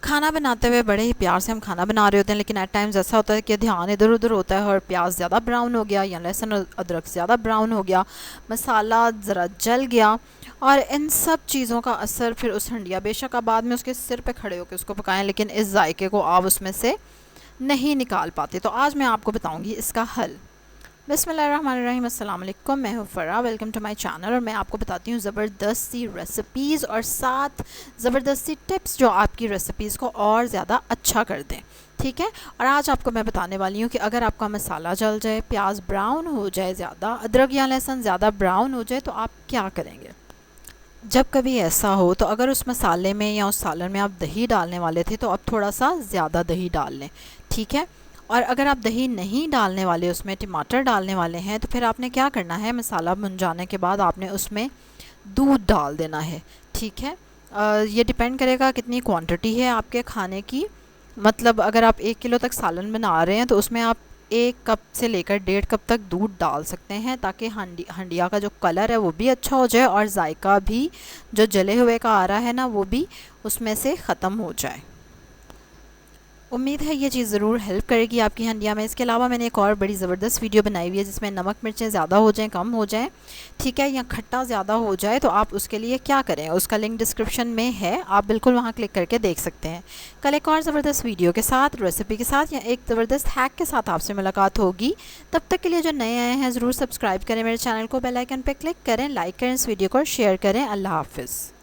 खाना बनाते हुए बड़े ही प्यार से हम खाना बना रहे होते हैं, लेकिन एट टाइम्स ऐसा होता है कि ध्यान इधर उधर होता है और प्याज ज़्यादा ब्राउन हो गया या लहसुन और अदरक ज़्यादा ब्राउन हो गया, मसाला ज़रा जल गया। और इन सब चीज़ों का असर फिर उस हंडिया, बेशक आप बाद में उसके सिर पे खड़े होकर उसको पकाएं, लेकिन इस जायके को आप उसमें से नहीं निकाल पाते। तो आज मैं आपको बताऊँगी इसका हल। बिस्मिल्लाहिर्रहमानिर्रहीम, अस्सलाम वालेकुम, मैं हूँ फ़रा, वेलकम टू माय चैनल। और मैं आपको बताती हूँ ज़बरदस्त सी रेसिपीज़ और साथ ज़बरदस्त सी टिप्स जो आपकी रेसिपीज़ को और ज़्यादा अच्छा कर दें। ठीक है। और आज आपको मैं बताने वाली हूँ कि अगर आपका मसाला जल जाए, प्याज ब्राउन हो जाए ज़्यादा, अदरक या लहसुन ज़्यादा ब्राउन हो जाए, तो आप क्या करेंगे। जब कभी ऐसा हो तो अगर उस मसाले में या उस सालन में आप दही डालने वाले थे तो अब थोड़ा सा ज़्यादा दही डाल लें। ठीक है। और अगर आप दही नहीं डालने वाले, उसमें टमाटर डालने वाले हैं, तो फिर आपने क्या करना है, मसाला भुन जाने के बाद आपने उसमें दूध डाल देना है। ठीक है। ये डिपेंड करेगा कितनी क्वांटिटी है आपके खाने की। मतलब अगर आप 1 किलो तक सालन बना रहे हैं तो उसमें आप 1 कप से लेकर 1.5 कप तक दूध डाल सकते हैं, ताकि हंडिया का जो कलर है वो भी अच्छा हो जाए और जायका भी जो जले हुए का आ रहा है ना, वो भी उसमें से ख़त्म हो जाए। उम्मीद है ये चीज़ ज़रूर हेल्प करेगी आपकी हंडिया में। इसके अलावा मैंने एक और बड़ी ज़बरदस्त वीडियो बनाई हुई है जिसमें नमक मिर्चें ज़्यादा हो जाएं, कम हो जाएं, ठीक है, या खट्टा ज़्यादा हो जाए, तो आप उसके लिए क्या करें, उसका लिंक डिस्क्रिप्शन में है, आप बिल्कुल वहाँ क्लिक करके देख सकते हैं। कल एक और ज़बरदस्त वीडियो के साथ, रेसिपी के साथ या एक ज़बरदस्त हैक के साथ आपसे मुलाकात होगी। तब तक के लिए जो नए आए हैं ज़रूर सब्सक्राइब करें मेरे चैनल को, बेल आइकन पर क्लिक करें, लाइक करें इस वीडियो को और शेयर करें। अल्लाह हाफ़िज़।